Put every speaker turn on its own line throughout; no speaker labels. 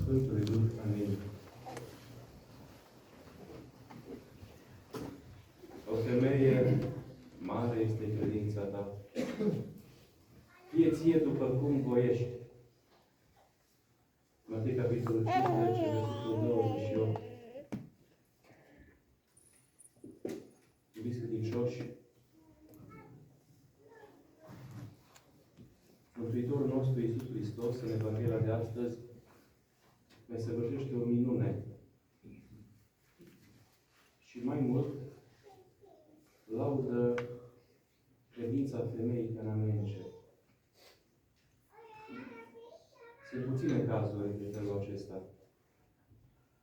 Sfântului Duh. Amin. O femeie mare este credința ta. Fie ție după cum voiești. Matei, capitolul 15, versetul 28. Iubiți credincioși, Mântuitorul nostru Iisus Hristos, în Evanghelia de astăzi, ne săvârșește o minune. Și mai mult, laudă credința femeii cananeence. Sunt puține cazuri de felul acesta.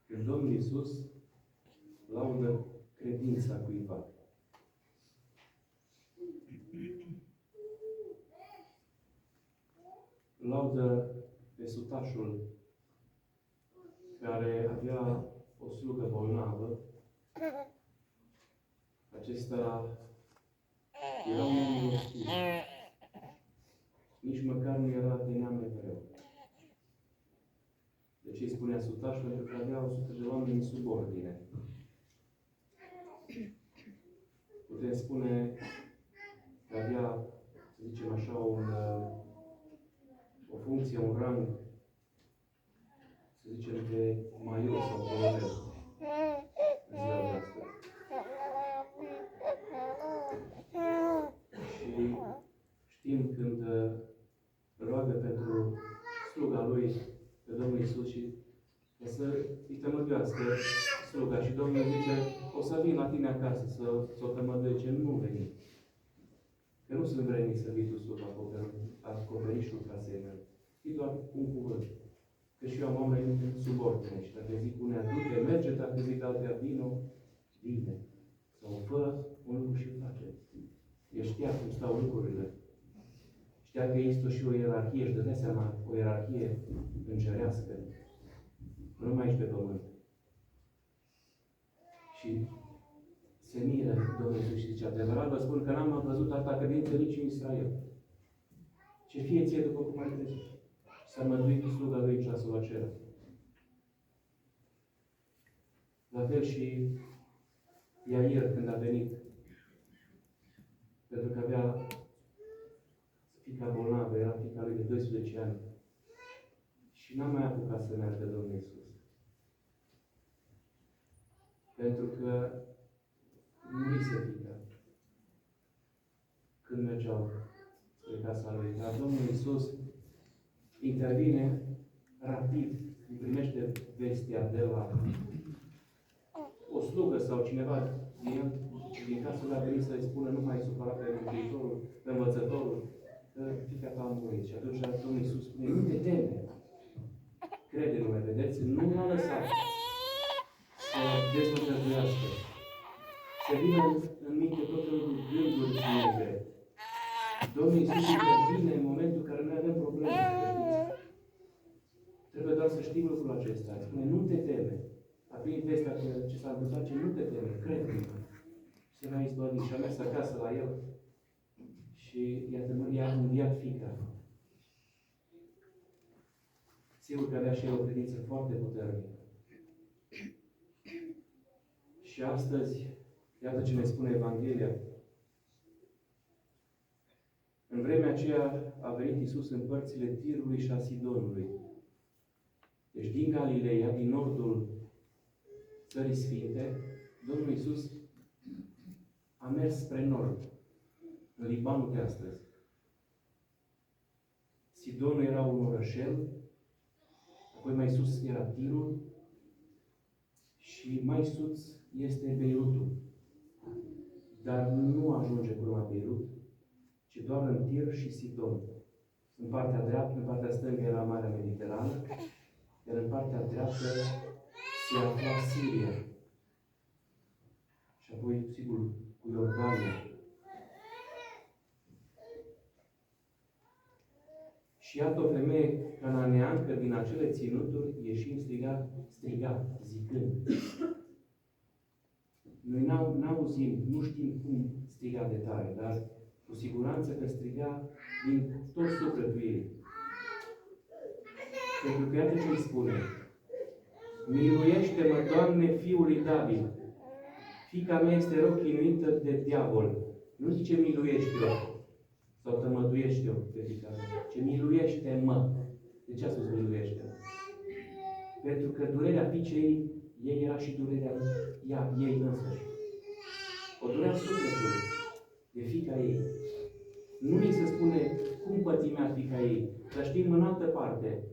Când Domnul Iisus laudă credința cuiva. Laudă pe sutașul care avea o slugă bolnavă. Acesta era un om milostiv. Nici măcar nu era de neam evreu. De ce îi spunea sutaș? Pentru că avea 100 de oameni în subordine. Putem spune că avea, să zicem așa, o funcție, un rang, să zicem, de major sau colonel în ziua de astăzi. Și știm când roagă pentru sluga lui, pe Domnul Iisus, și să îi tămăduiască sluga. Și Domnul zice, o să vin la tine acasă să o tămăduie. Nu veni. Că nu sunt vrednic să vii tu sub acoperișul casei mele. Fii doar un cuvânt. Că și eu am oameni sub ordine. Și dacă zic unea, du-te, merge, dacă zic altea, vino, vine. Sau fă un lucru și face. El știa cum stau lucrurile. Știa că există și o ierarhie, își dădea seama, o ierarhie îngerească. Nu numai aici pe pământ. Și se miră Domnul Iisus și zice, adevărat vă spun că n-am văzut atâta credință nici în Israel. Ce fie ție după cum ai crezut. S-a mântuit sluga lui în ceasul acela. La fel și Iair, când a venit, pentru că avea fiica bolnavă, era fiica lui de 12 ani. Și n-a mai apucat să meargă Domnul Iisus. Pentru că murise fiica când mergeau spre casa lui. Dar Domnul Iisus intervine rapid, îi primește vestea de la o slugă sau cineva din casă lui a venit să-i spună, nu mai supăra pe Mântuitorul, pe învățătorul, că fiica ta a murit. Și atunci Domnul Iisus spune, nu te teme. Crede-mă, vedeți? Nu l-a lăsat să dezvătătuiască. Să vină în minte tot felul de gânduri negre. Domnul Iisus intervine în momentul în care noi avem probleme. Trebuie doar să știm lucrul acesta. Spune, nu te teme. A primit vestea că ce s-a întâmplat, ce nu te teme, crede-mă. Și se mai izbăvit și a mers acasă la el și i-a înviat fiica. Sigur că avea și el o credință foarte puternică. Și astăzi, iată ce ne spune Evanghelia. În vremea aceea a venit Iisus în părțile Tirului și a Sidonului. Deci din Galileea, din nordul Țării Sfinte, Domnul Iisus a mers spre nord, în Libanul de astăzi. Sidonul era un orășel, apoi mai sus era Tirul și mai sus este Beirutul. Dar nu ajunge până la Beirut, ci doar în Tir și Sidon. În partea dreaptă, în partea stângă era Marea Mediterană, iar în partea dreaptă se afla Siria. Și apoi, sigur, cu Iordania. Și iată o femeie cananeancă din acele ținuturi, ieșind, striga, zicând. Noi n-auzim, nu știm cum striga de tare, dar cu siguranță că striga din tot sufletul ei. Pentru că iată ce îi spune. Miluiește-mă, Doamne, Fiul lui David. Fiica mea este rău chinuită de diavol. Nu zice miluiește-o sau tămăduiește-o pe fiica mea, ci miluiește-mă. De ce a spus miluiește-mă? Pentru că durerea fiicei ei era și durerea ei însăși. O durea sufletul de fiica ei. Nu ni se spune cum pătimea fiica ei, dar știm în altă parte.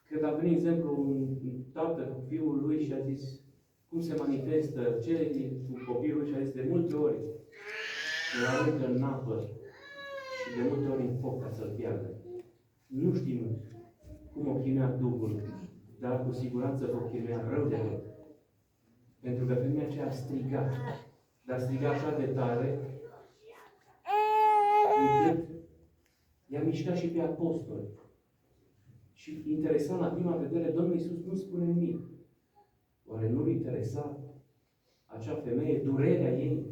Când a venit exemplu un tată cu fiul lui și a zis cum se manifestă ce cu copilul și a zis de multe ori îl aruncă în apă și de multe ori în foc ca să-l piardă. Nu știm cum o chinuia Duhul, dar cu siguranță o chinuia rău de rău. Pentru că femeia aceea a strigat, dar striga așa de tare încât i-a mișcat și pe apostoli. Și interesant, la prima vedere, Domnul Iisus nu spune nimic. Oare nu-l interesa acea femeie, durerea ei?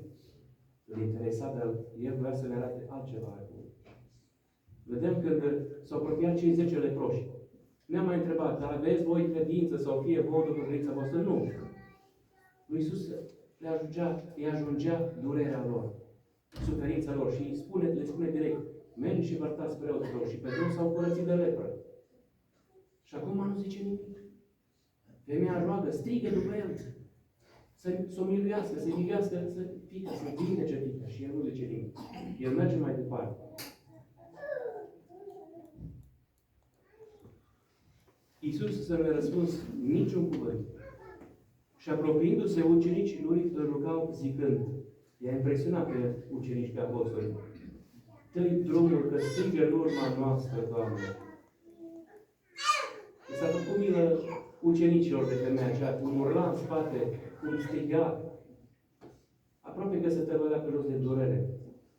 Îl interesa, dar el vrea să ne arate altceva acum. Vedem când s-au apropiat cei 10 leproși. Ne-am mai întrebat, dar aveți voi credință sau fie voi după credința voastră? Nu. Lui Iisus le ajungea durerea lor, suferința lor și le spune direct, mergi și vă arătați preoților și pe drum s-au curățit de lepră. Și acum nu zice nimic. Femeia roagă, strigă după el, să o miluiască, să-i miluiască, să vindece fiica. Și el nu zice nimic. El merge mai departe. Iisus să ne răspuns niciun cuvânt. Și apropiindu-se ucenicii lui, îl rugau zicând, i-a impresionat pe ucenici, pe apostoli, dă-i drumul că strigă în urma noastră, Doamne. I s-a făcut milă ucenicilor de femeia aceea, cum urla în spate, cum striga, aproape că se tăvălea pe jos de durere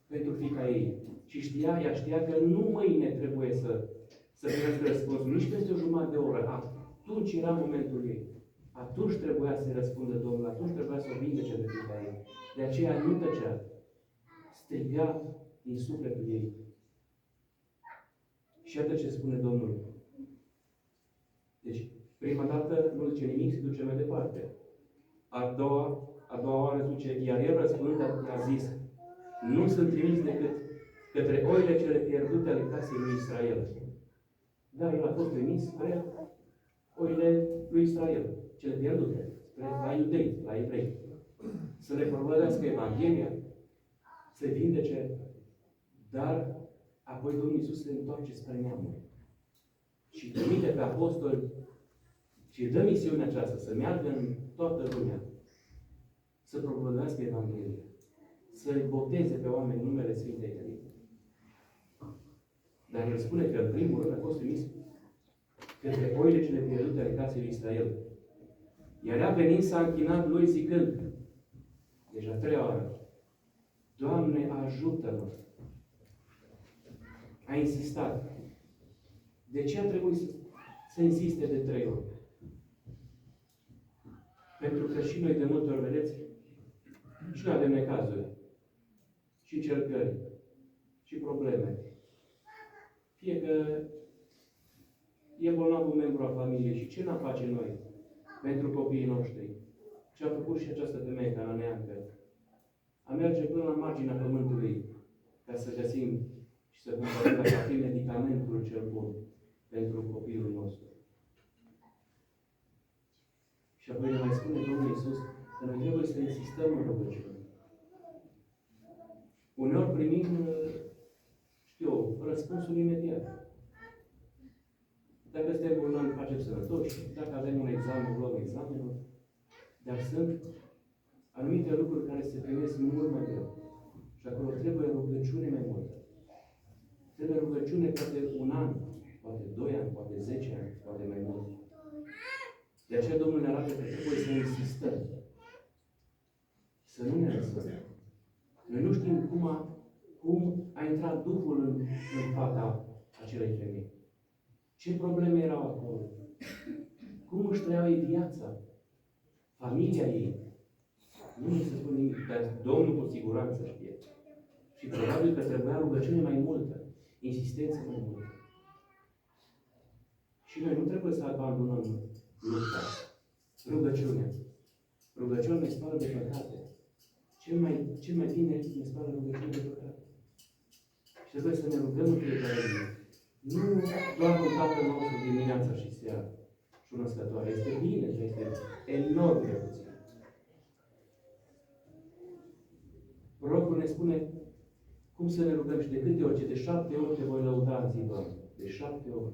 pentru fiica ei. Și ea știa că nu mâine trebuie să primească răspunsul, nici peste o jumătate de oră. Atunci era momentul ei. Atunci trebuia să-i răspundă Domnul, atunci trebuia să o vindece de fiica ei. De aceea nu tăcea. Striga din sufletul ei. Și iată ce spune Domnul. Deci, prima dată nu zice nimic, se duce mai departe. A doua oară zice, iar el răspundând a zis, nu sunt trimis decât către oile cele pierdute ale casei lui Israel. Dar el a fost trimis spre oile lui Israel, cele pierdute, la iudei, la evrei. Să le propovădească Evanghelia, să vindece, dar apoi Domnul Iisus se întoarce spre neamuri. Și trimite pe apostoli și dă misiunea aceasta să meargă în toată lumea, să propovădească Evanghelia, să-i boteze pe oameni numele Sfintei Trăimi. Dar el spune că în primul rând a fost trimis către oile cele pierdute ale casei lui Israel. Iar ea venind s-a închinat lui zicând, deci a treia oară, Doamne, ajută-mă! A insistat. De ce a trebuit să insiste de 3 ori? Pentru că și noi de multe ori, vedeți, și noi avem necazuri, și încercări, și probleme. Fie că e bolnav un membru al familiei și ce n-am face noi pentru copiii noștri? Ce a făcut și această femeie cananeancă? A merge până la marginea pământului ca să găsim și să cumpărăm dacă fi medicamentul cel bun pentru copilul nostru. Și apoi ne mai spune Domnul Iisus că noi trebuie să insistăm în rugăciune. Uneori primim, răspunsul imediat. Dacă suntem bolnavi, facem sănătoși. Dacă avem un examen, luăm examenul. Dar sunt anumite lucruri care se primesc mult mai greu. Și acolo trebuie rugăciune mai multă. Trebuie rugăciune poate 1 an, poate 2 ani, poate 10 ani, poate mai mult. De aceea Domnul ne arată că trebuie să insistăm. Să nu ne lăsăm. Noi nu știm cum a intrat Duhul în fata acelei femei. Ce probleme erau acolo? Cum își trăiau ei viața? Familia ei? Nu se spune nimic, dar Domnul cu siguranță știe. Și probabil că trebuia rugăciune mai multă, insistență mai multă. Și noi nu trebuie să abandonăm lupta. Rugăciunea. Rugăciunea ne spală de păcate. Cel mai bine ne spală rugăciunea de păcate. Și trebuie să ne rugăm în fiecare zi. Nu doar un Tatăl nostru dimineața și seara și o născătoare. Este bine, este enorm de puțin. Prorocul ne spune cum să ne rugăm și de câte ori, de 7 ori te voi lăuda în zi, Doamne. De 7 ori.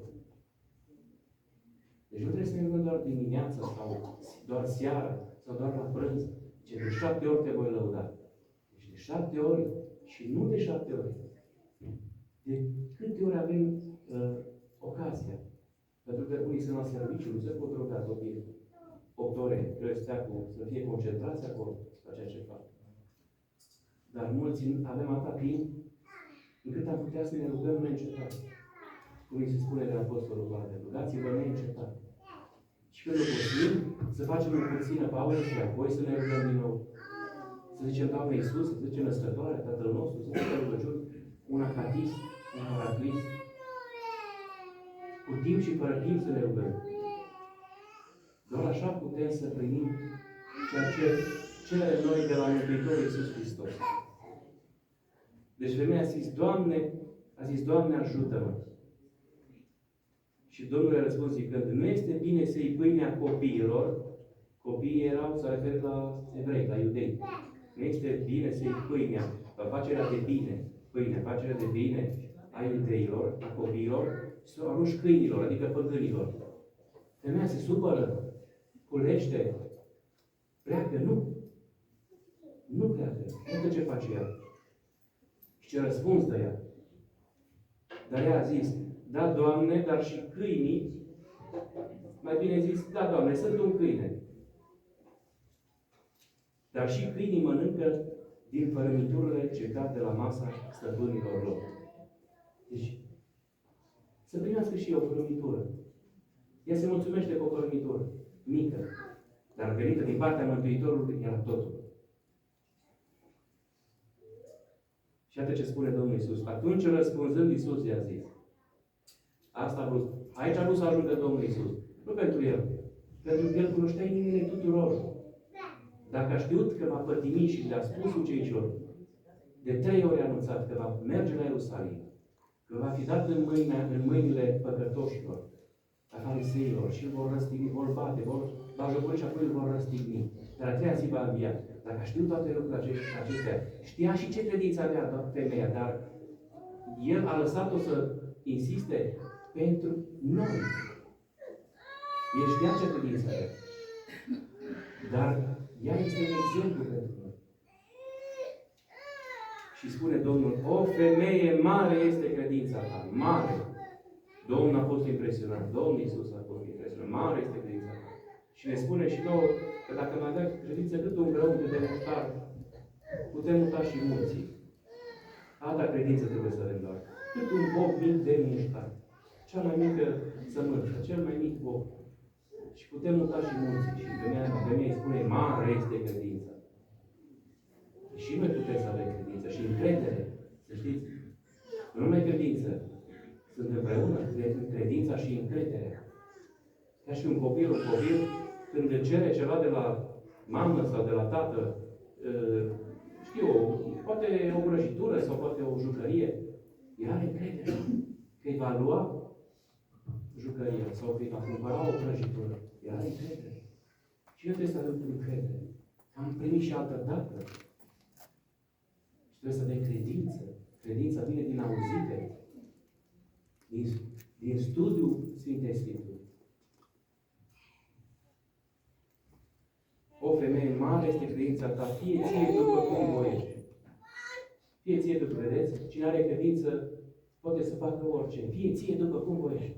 Deci nu trebuie să ne rugăm doar dimineața sau doar seara sau doar la prânz, ci de 7 ori te voi lăuda. Deci de 7 ori și nu de 7 ori. De câte ori avem ocazia. Pentru că unii sunt la serviciu, nu se pot ruga copiii 8 ore, trebuie să fie concentrați acolo la ceea ce fac. Dar mulți avem atât timp încât am putea să ne rugăm neîncetat. Cum îi se spune de Apostolul Pavel, rugați-vă neîncetat. Și când o postim, să facem o puțină pauză și apoi să ne rugăm din nou. Să zicem, Doamne Iisus, să zicem născătoare, Tatăl nostru, să zicem rugăciuni, un acatism, un paraclis. Cu timp și fără timp să ne rugăm. Doar așa putem să primim ceea ce cere noi de la Mântuitorul Iisus Hristos. Deci femeia a zis, Doamne, ajută-mă. Și Domnul i-a răspuns zicând, nu este bine să iei pâinea copiilor. Copiii s-au referit la evrei, la iudei. Nu este bine să iei pâinea, facerea de bine, facerea de bine a iudeilor, a copiilor, și să o arunci câinilor, adică păgânilor. Femeia se supără, culește, pleacă, nu. Nu pleacă. Uite ce face ea. Și ce răspuns dă ea. Dar ea a zis, da, Doamne, dar și câinii, mai bine zis, da, Doamne, sunt un câine. Dar și câinii mănâncă din fărâmiturile ce cad de la masa stăpânilor lor. Deci, să primească și o fărâmitură. Ea se mulțumește cu o fărâmitură mică, dar venită din partea Mântuitorului, era totul. Și iată ce spune Domnul Iisus. Atunci, răspunzând, Iisus i-a zis. Asta a vrut. Aici a vrut să ajungă Domnul Iisus. Nu pentru El. Pentru că El cunoștea inimile tuturor. Dacă a știut că va pătimi și le-a spus ucenicilor, de 3 ori a anunțat că va merge la Ierusalim, că va fi dat în mâinile păcătoșilor, a fariseilor, și îl vor răstigni, vor bate, vor bajocorî și apoi îl vor răstigni. Dar a 3-a zi va învia. Dacă a știut toate lucrurile acestea, știa și ce credință avea femeia, dar El a lăsat-o să insiste pentru noi. El știa ce credință avea. Dar ea este un exemplu pentru noi. Și spune Domnul, o femeie mare este credința ta. Mare. Domnul a fost impresionat. Domnul Iisus a fost impresionat. Mare este credința ta. Și ne spune și nouă că dacă mai avea credință cât un grăunte de muștar, putem muta și munții. Alta credință trebuie să avem doar. Cât un bob mic de muștar. Cea mai mică sămânță, cel mai mic bob. Și putem muta și munții. Și femeia îi spune, mare este credința. Și noi putem să avem credință și încredere. Să știți, nu numai credință. Sunt împreună credința și încrederea. Ca și un copil, când cere ceva de la mamă sau de la tată, poate o vrăjitură sau poate o jucărie, el are încredere că îi va lua jucăria sau că îi va cumpăra o vrăjitură. El are încredere. Și eu trebuie să avem încredere. Am primit și altă dată. Și trebuie să avem credință. Credința vine din auzite. Din studiul Sfintei Scripturi. O femeie mare este credința ta, fie ție după cum voiești. Fie ție după, vedeți? Cine are credință poate să facă orice. Fie ție după cum voiești.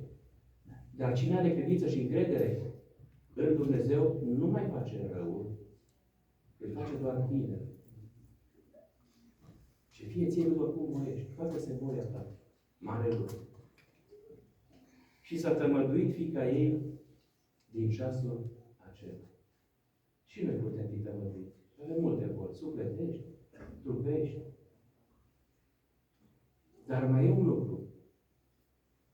Dar cine are credință și încredere în Dumnezeu nu mai face răul. Îl face doar bine. Și fie ție după cum voiești. Facă-se voia ta. Mare lucru. Și s-a tămăduit fiica ei din ceasul acela. Și noi putem fi tămăduiți. Avem multe boli. Sufletești, trupești. Dar mai e un lucru.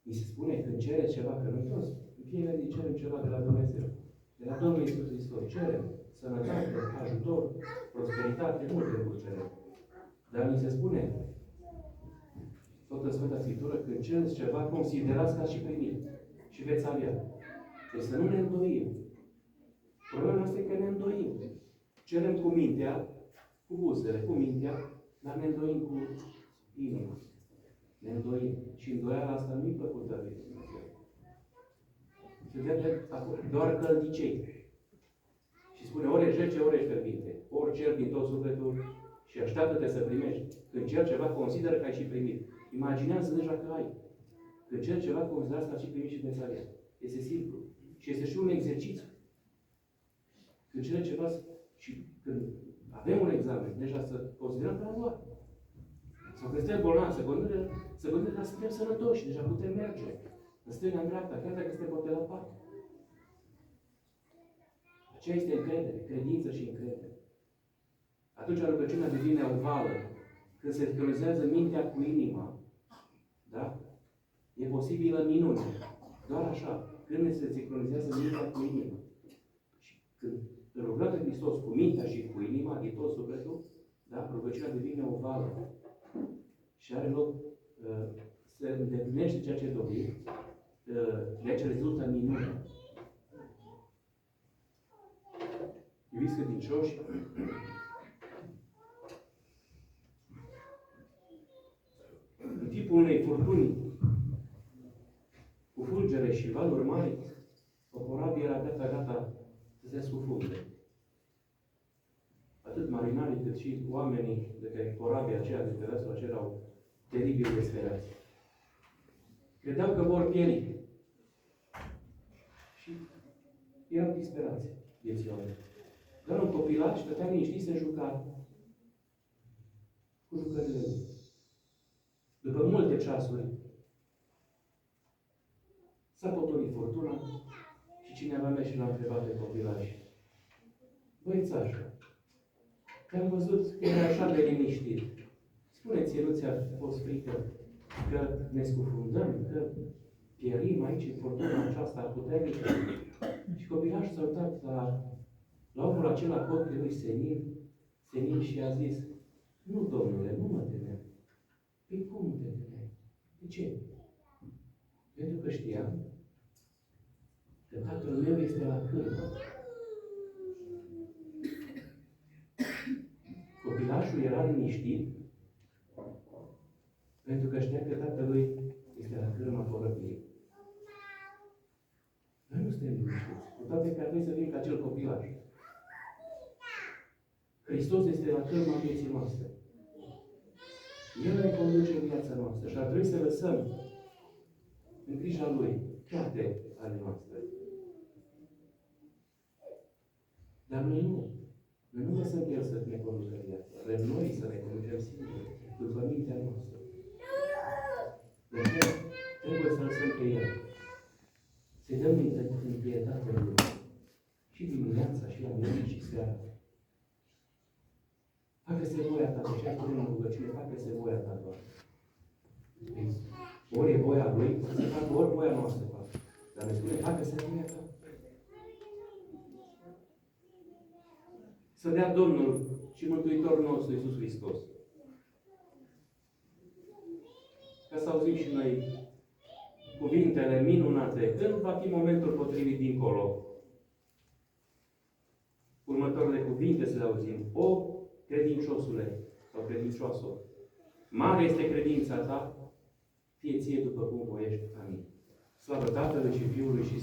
Mi se spune când cere ceva, că noi toți În fiecare zi cerem ceva de la Dumnezeu. De la Domnul Iisus Hristos. Cerem sănătate, ajutor, prosperitate, multe lucruri cerem. Dar ni se spune, tot în Sfânta Scriptură, când cereți ceva, considerați ca și primit. Și veți avea. Deci să nu ne îndoim. Problema noastră e că ne îndoim. Cerem cu mintea, cu buzele, cu mintea, dar ne îndoim cu inima. Ne îndoim. Și îndoiala asta nu-i plăcută lui Dumnezeu. Se vede doar căldicei. Și spune, ori ești rece, ori ești fierbinte. Ori cer din tot sufletul și așteaptă-te să primești. Când cer ceva, consideră că ai și primit. Imaginează deja că ai. Când cer ceva, considerați că ai și primit și veți avea. Este simplu. Și este și un exercițiu. Când cere ceva și când avem un examen, deja să considerăm că am luat. Sau când suntem bolnavi, să gândim că suntem sănătoși, deja putem merge. În stânga, în dreapta, chiar dacă suntem poate la pat. Aceea este încredere, credință și încredere. Atunci rugăciunea devine o vală. Când se sincronizează mintea cu inima, da? E posibilă minune. Doar așa. Când se sincronizează mintea cu inima. Și când rugăm pe Hristos cu mintea și cu inima, din tot sufletul, da? Rugăciunea devine o vală. Și are loc, se îndeplinește ceea ce dorim, de aceea rezultă minune. Iubiți credincioși, în timpul unei furtuni cu fulgere și valuri mari, o corabie era gata să se scufunde. Atât marinarii cât și oamenii de pe corabia aceea, de pe vasul aceea, erau teribil desperați. Credeau că vor pieri. Și erau disperați vieții oameni. Dar un copilaș stătea liniștit, se juca cu jucările lui. După multe ceasuri, s-a potolit furtuna și cineva mers și l-a întrebat pe copilaș. Băiețașă, te-am văzut că era așa de liniștit. Spune-ți, nu ți-a fost frică că ne scufundăm, că pierim aici în furtuna aceasta puternică? Și copilașul s-a uitat la omul acela cu ochii lui senin și a zis, nu, domnule, nu mă temem. Păi cum te temeai? De ce? Pentru că știam că tatăl meu este la cârmă. Copilașul era liniștit pentru că știa că tatălui este la cârma corăbiei. Noi nu suntem liniștiți, cu toate că ar trebui să fim ca acel copilaș. Hristos este la cârma vieții noastre. El ne conduce în viața noastră și ar trebui să lăsăm în grija Lui toate ale noastre. Dar noi nu. Noi nu lăsăm El să ne conducă viața. Vrem noi să ne conducem singuri, după mintea noastră. De aceea trebuie să lăsăm pe El. Să-i dăm întâietate Lui. Și dimineața, și la mine, și seara. Facă-se voia ta, de ce punem în rugăciune, facă-se voia ta, Doamne. Ori e voia Lui, să se facă ori voia noastră, Doamne. Dar ne spune, facă-se voia ta. Să dea Domnul și Mântuitorul nostru, Iisus Hristos. Ca să auzim și noi cuvintele minunate, când va fi momentul potrivit dincolo. Următoarele cuvinte să le auzim. O, credinciosule sau credincioasă, mare este credința ta, fie ție după cum voiești. Amin. Slavă Tatălui și Fiului și